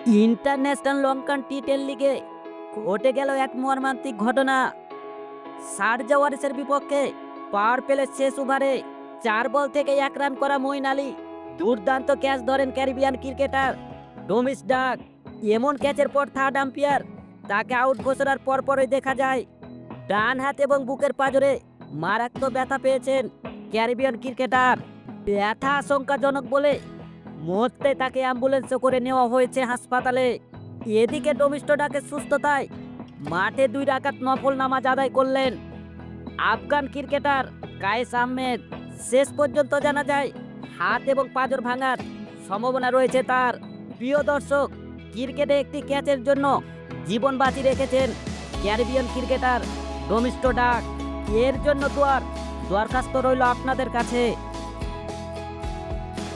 International Lankan টি10 লিগে ঘটে গেল এক মর্মান্তিক ঘটনা। শারজা ওয়ারিসের বিপক্ষে পাওয়ার প্লের শেষ ওভারে 4 বল থেকে 1 রান করা মঈন আলী দুর্দান্ত ক্যাচ ধরেন ক্যারিবিয়ান ক্রিকেটার ডোমিস ডাক। এমন ক্যাচের পর থার্ড আম্পায়ার তাকে আউট ঘোষণার পরপরই দেখা যায় ডান হাত এবং বুকের পাঁজরে মারাত্মক ব্যথা পেয়েছেন ক্যারিবিয়ান ক্রিকেটার। ব্যথা আশঙ্কাজনক বলে মুহূর্তে তাকে অ্যাম্বুলেন্সে করে নেওয়া হয়েছে হাসপাতালে। এদিকে ডোমিস্টো ডাকের সুস্থতায় মাঠে 2 রাকাত নফল নামাজ আদায় করলেন আফগান ক্রিকেটার কায়েস আহমেদ। শেষ পর্যন্ত জানা যায় হাত এবং পাঁজর ভাঙার সম্ভাবনা রয়েছে তার। প্রিয় দর্শক, ক্রিকেটে একটি ক্যাচের জন্য জীবন বাজি রেখেছেন ক্যারিবিয়ান ক্রিকেটার ডোমিস্টো ডাক। এর জন্য দরখাস্ত রইল আপনাদের কাছে।